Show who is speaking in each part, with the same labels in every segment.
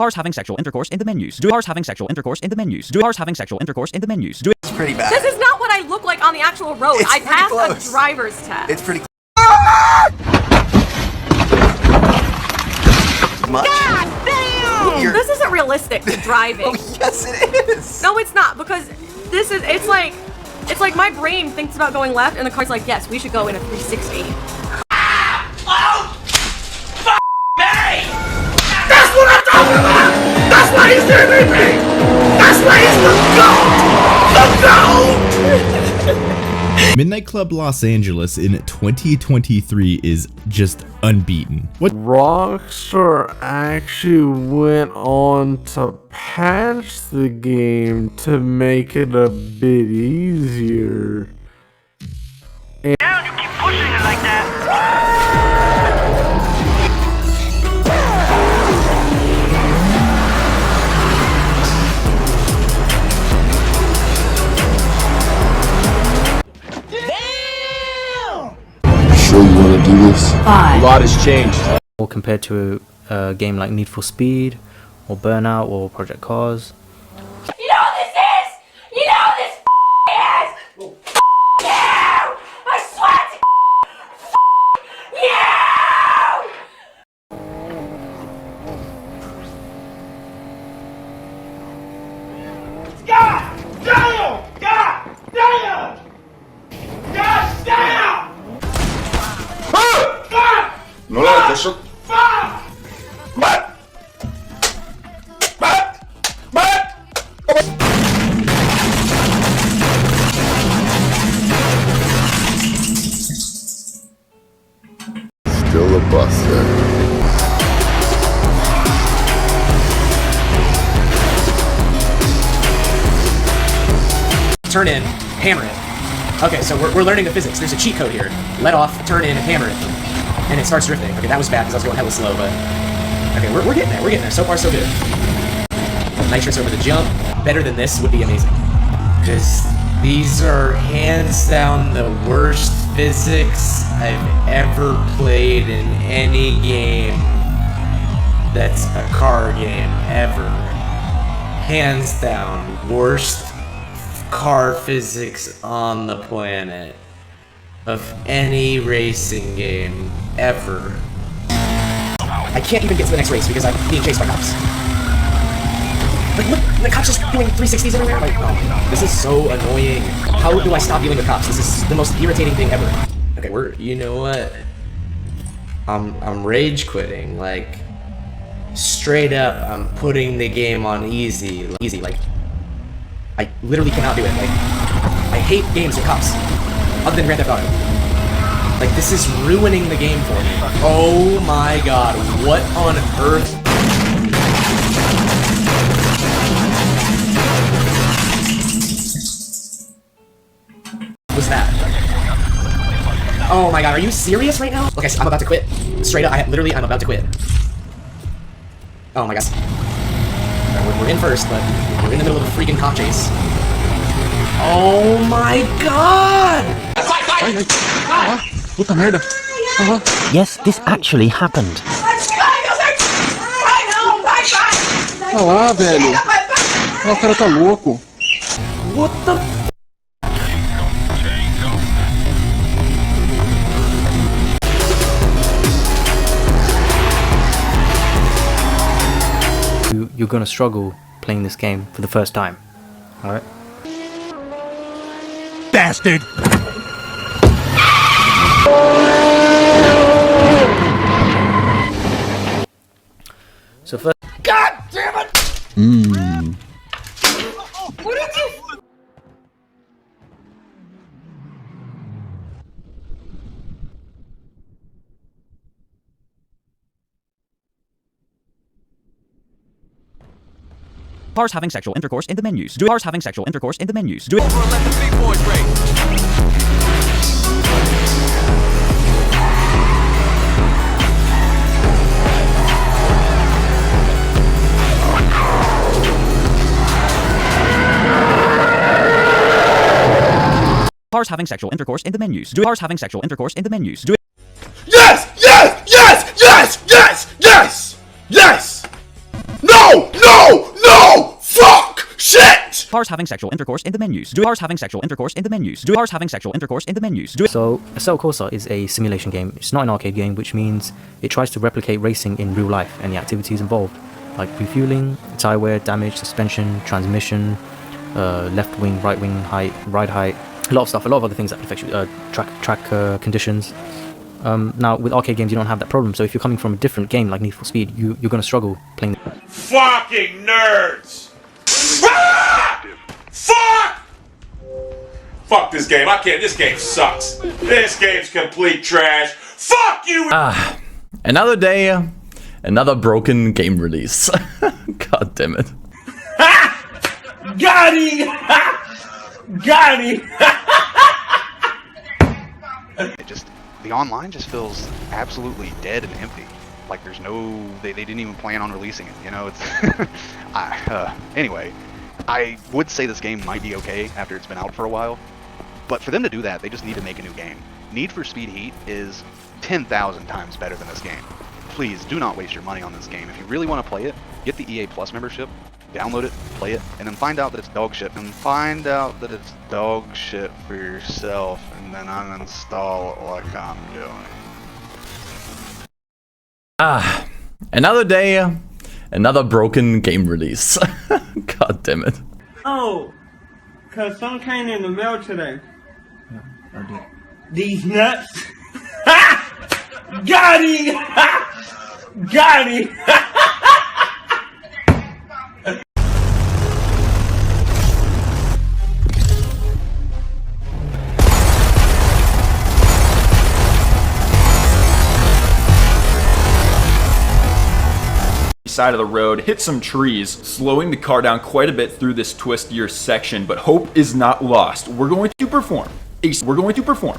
Speaker 1: Cars having sexual intercourse in the menus. Do cars having sexual intercourse in the menus. Do cars having sexual intercourse in the menus. Do
Speaker 2: It's pretty bad.
Speaker 3: This is not what I look like on the actual road.
Speaker 2: It's
Speaker 3: I
Speaker 2: pretty
Speaker 3: passed
Speaker 2: close.
Speaker 3: a driver's test.
Speaker 2: It's pretty much.
Speaker 3: God damn! This isn't realistic driving.
Speaker 2: Oh, yes, it is.
Speaker 3: No, it's not, because this is, it's like my brain thinks about going left and the car's like, yes, we should go in a 360.
Speaker 4: Oh! F*** me! That's what I'm talking about! That's why he's MVP! That's why he's the GOAT! The GOAT!
Speaker 5: Midnight Club Los Angeles in 2023 is just unbeaten. What?
Speaker 6: Rockstar actually went on to patch the game to make it a bit easier.
Speaker 4: Down, you keep pushing it like that.
Speaker 7: Sure you want to do this?
Speaker 8: A
Speaker 9: lot has changed.
Speaker 8: Or compared to a game like Need for Speed, or Burnout, or Project Cars.
Speaker 10: You know what this is? You know what this is? You! I swear to you!
Speaker 4: God damn! God damn! God damn!
Speaker 7: No la dejes eso. Still a buster.
Speaker 9: Turn in, hammer it. Okay, so we're learning the physics. There's a cheat code here. Let off, turn in, and hammer it. And it starts drifting. Okay, that was bad because I was going hella slow, but... Okay, we're getting there. We're getting there. So far, so good. Nitrous over the jump. Better than this would be amazing. Because these are hands down the worst physics I've ever played in any game that's a car game ever. Hands down, worst car physics on the planet of any racing game ever. I can't even get to the next race because I'm being chased by cops. Like, look, the cops just doing 360s everywhere. Like, oh, this is so annoying. How do I stop dealing with cops? This is the most irritating thing ever. Okay, you know what? I'm rage quitting. Like, straight up, I'm putting the game on easy. Like, I literally cannot do it. Like, I hate games with cops. Other than Grand Theft Auto. Like, this is ruining the game for me. Oh my god, what on earth? Was that? Oh my god, are you serious right now? Okay, so I'm about to quit. Straight up, I'm about to quit. Oh my gosh. We're in first, but we're in the middle of a freaking cop chase. Oh my god!
Speaker 7: Puta merda.
Speaker 1: Yes, this actually happened.
Speaker 7: Olha lá, velho. O cara tá louco.
Speaker 9: What the f-
Speaker 8: You're gonna struggle playing this game for the first time. Alright?
Speaker 4: Bastard!
Speaker 8: So first...
Speaker 4: God damn it! What did you...
Speaker 1: Cars having sexual intercourse in the menus. Do cars having sexual intercourse in the menus. Do it.
Speaker 4: Over and let the big boys race.
Speaker 1: Cars having sexual intercourse in the menus. Do cars having sexual intercourse in the menus. Do it.
Speaker 7: Yes! Yes! Yes! Yes! Yes! Yes! Yes! No!
Speaker 1: cars having sexual intercourse in the menus. Do cars having sexual intercourse in the menus. Do cars having sexual intercourse in the menus.
Speaker 8: So, Assetto Corsa is a simulation game. It's not an arcade game, which means it tries to replicate racing in real life and the activities involved, like refueling, tyre wear, damage, suspension, transmission, left wing, right wing height, ride height, a lot of stuff, a lot of other things that affect you, track conditions. Now, with arcade games, you don't have that problem. So if you're coming from a different game like Need for Speed, you're going to struggle playing.
Speaker 4: Fucking nerds! Ah! Fuck! Fuck this game. I can't. This game sucks. This game's complete trash. Fuck you!
Speaker 2: Another day, another broken game release. God damn it.
Speaker 4: Got him! Got him!
Speaker 11: The online just feels absolutely dead and empty. Like there's no, they didn't even plan on releasing it, you know, it's, anyway, I would say this game might be okay after it's been out for a while, but for them to do that, they just need to make a new game. Need for Speed Heat is 10,000 times better than this game. Please do not waste your money on this game. If you really want to play it, get the EA Plus membership, download it, play it, and then find out that it's dog shit, and find out that it's dog shit for yourself, and then uninstall it like I'm doing.
Speaker 2: Another day, another broken game release. God damn it.
Speaker 12: Oh, cause some came in the mail today. These nuts. Got him! Got him!
Speaker 13: Side of the road, hit some trees, slowing the car down quite a bit through this twistier section, but hope is not lost. We're going to perform. We're going to perform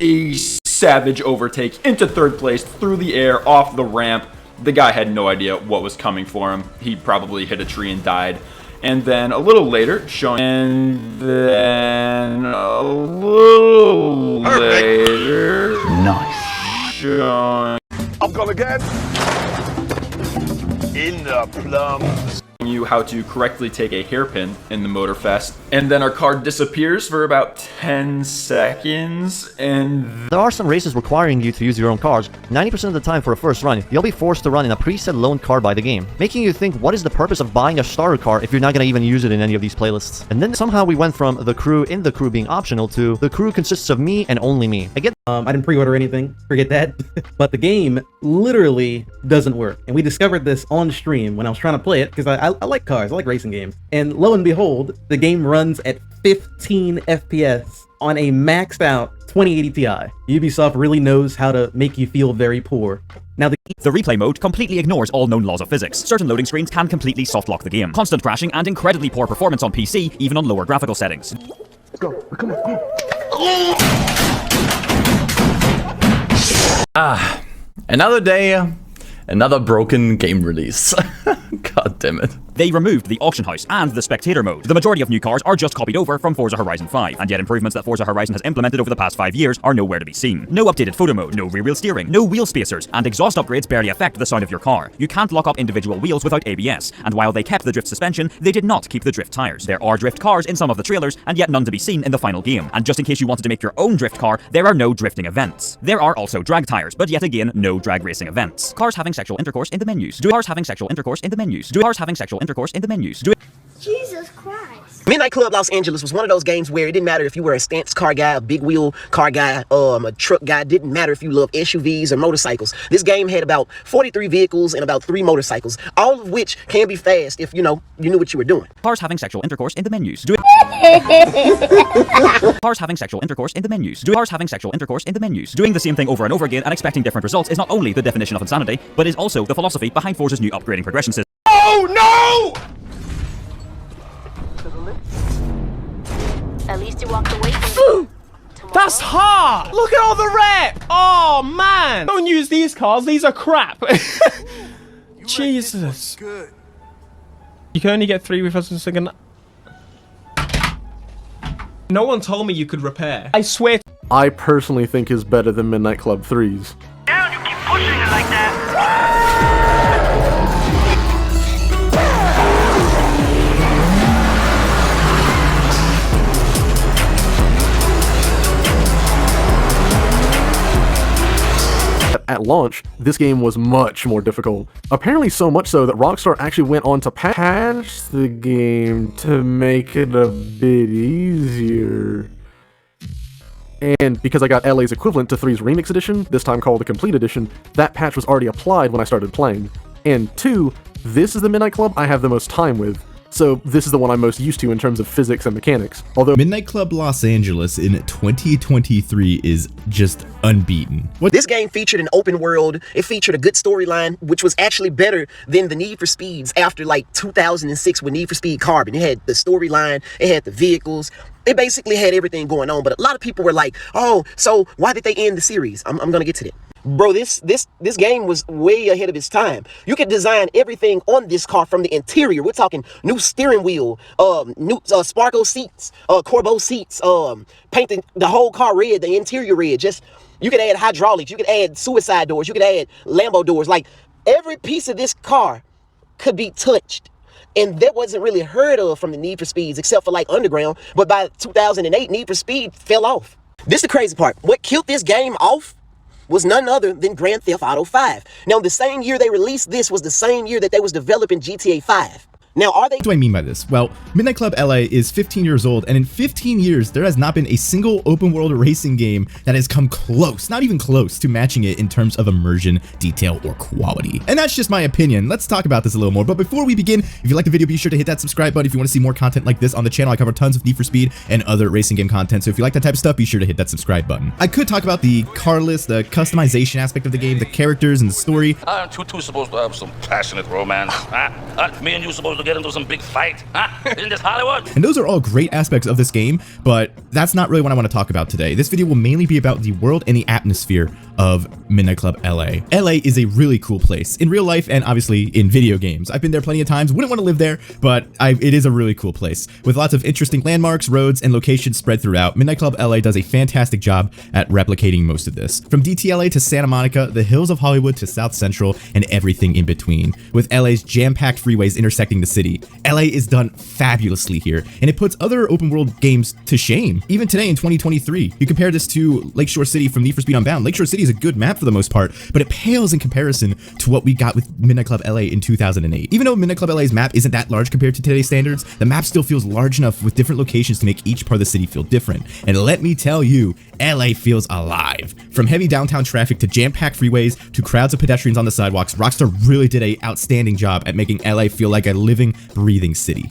Speaker 13: a savage overtake into third place through the air off the ramp. The guy had no idea what was coming for him. He probably hit a tree and died. And then a little later, showing
Speaker 4: Nice.
Speaker 13: I'm
Speaker 4: gonna get in the plums.
Speaker 13: You how to correctly take a hairpin in the Motorfest, and then our car disappears for about 10 seconds, and
Speaker 14: there are some races requiring you to use your own cars. 90% of the time for a first run, you'll be forced to run in a preset loaned car by the game, making you think, what is the purpose of buying a starter car if you're not going to even use it in any of these playlists? And then somehow we went from the crew in the crew being optional to the crew consists of me and only me.
Speaker 15: I didn't pre-order anything, forget that. But the game literally doesn't work. And we discovered this on stream when I was trying to play it, because I like cars, I like racing games. And lo and behold, the game runs at 15 FPS on a maxed out 2080 Ti. Ubisoft really knows how to make you feel very poor. Now the
Speaker 1: replay mode completely ignores all known laws of physics. Certain loading screens can completely softlock the game. Constant crashing and incredibly poor performance on PC, even on lower graphical settings.
Speaker 4: Let's go, come on, come on.
Speaker 2: Another day, another broken game release. God damn it.
Speaker 1: They removed the auction house and the spectator mode. The majority of new cars are just copied over from Forza Horizon 5, and yet improvements that Forza Horizon has implemented over the past 5 years are nowhere to be seen. No updated photo mode, no rear wheel steering, no wheel spacers, and exhaust upgrades barely affect the sound of your car. You can't lock up individual wheels without ABS, and while they kept the drift suspension, they did not keep the drift tires. There are drift cars in some of the trailers, and yet none to be seen in the final game. And just in case you wanted to make your own drift car, there are no drifting events. There are also drag tires, but yet again, no drag racing events. Cars having sexual intercourse in the menus. Do cars having sexual intercourse in the menus. Do cars having sexual intercourse in the menus.
Speaker 16: Jesus Christ. Midnight Club Los Angeles was one of those games where it didn't matter if you were a stance car guy, a big wheel car guy, a truck guy. It didn't matter if you loved SUVs or motorcycles. This game had about 43 vehicles and about 3 motorcycles, all of which can be fast if, you knew what you were doing.
Speaker 1: Cars having sexual intercourse in the menus. Cars having sexual intercourse in the menus. Cars having sexual intercourse in the menus. Doing the same thing over and over again and expecting different results is not only the definition of insanity, but is also the philosophy behind Forza's new upgrading progression system.
Speaker 4: Oh no!
Speaker 10: At least you walked away from
Speaker 12: That's hard! Look at all the rep! Oh man! Don't use these cars, these are crap. Jesus. You can only get 3 with us in a second. No one told me you could repair. I swear.
Speaker 6: I personally think is better than Midnight Club 3's.
Speaker 4: Down, you keep pushing it like that.
Speaker 6: at launch, this game was much more difficult. Apparently so much so that Rockstar actually went on to patch the game to make it a bit easier. And because I got LA's equivalent to 3's Remix Edition, this time called the Complete Edition, that patch was already applied when I started playing. And 2, this is the Midnight Club I have the most time with. So this is the one I'm most used to in terms of physics and mechanics. Although
Speaker 5: Midnight Club Los Angeles in 2023 is just unbeaten.
Speaker 16: This game featured an open world. It featured a good storyline, which was actually better than the Need for Speeds after like 2006 with Need for Speed Carbon. It had the storyline, it had the vehicles. It basically had everything going on, but a lot of people were like, oh, so why did they end the series? I'm gonna get to that. Bro, this game was way ahead of its time. You could design everything on this car from the interior. We're talking new steering wheel, new Sparko seats, Corbeau seats, painting the whole car red, the interior red. Just, you could add hydraulics, you could add suicide doors, you could add Lambo doors. Like, every piece of this car could be touched. And that wasn't really heard of from the Need for Speeds, except for like Underground. But by 2008, Need for Speed fell off. This is the crazy part. What killed this game off was none other than Grand Theft Auto 5. Now, the same year they released this was the same year that they was developing GTA 5. Now, are they...
Speaker 5: What do I mean by this? Well, Midnight Club LA is 15 years old, and in 15 years, there has not been a single open-world racing game that has come close, not even close, to matching it in terms of immersion, detail, or quality. And that's just my opinion. Let's talk about this a little more. But before we begin, if you like the video, be sure to hit that subscribe button. If you want to see more content like this on the channel, I cover tons of Need for Speed and other racing game content. So if you like that type of stuff, be sure to hit that subscribe button. I could talk about the car list, the customization aspect of the game, the characters, and the story.
Speaker 17: Aren't you two supposed to have some passionate romance? Me and you supposed to get into some big fight? Isn't this Hollywood?
Speaker 5: And those are all great aspects of this game, but that's not really what I want to talk about today. This video will mainly be about the world and the atmosphere of Midnight Club LA. LA is a really cool place in real life and obviously in video games. I've been there plenty of times, wouldn't want to live there, but it is a really cool place with lots of interesting landmarks, roads, and locations spread throughout. Midnight Club LA does a fantastic job at replicating most of this. From DTLA to Santa Monica, the hills of Hollywood to South Central, and everything in between. With LA's jam-packed freeways intersecting the city, LA is done fabulously here, and it puts other open world games to shame. Even today in 2023, you compare this to Lakeshore City from Need for Speed Unbound. Lakeshore City is a good map for the most part, but it pales in comparison to what we got with Midnight Club LA in 2008. Even though Midnight Club LA's map isn't that large compared to today's standards, the map still feels large enough with different locations to make each part of the city feel different. And let me tell you, LA feels alive. From heavy downtown traffic to jam-packed freeways to crowds of pedestrians on the sidewalks, Rockstar really did an outstanding job at making LA feel like a living, breathing city.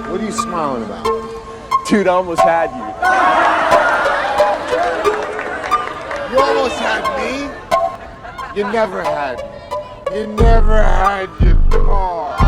Speaker 18: What are you smiling about? Dude, I almost had you. You almost had me? You never had me. You never had your car.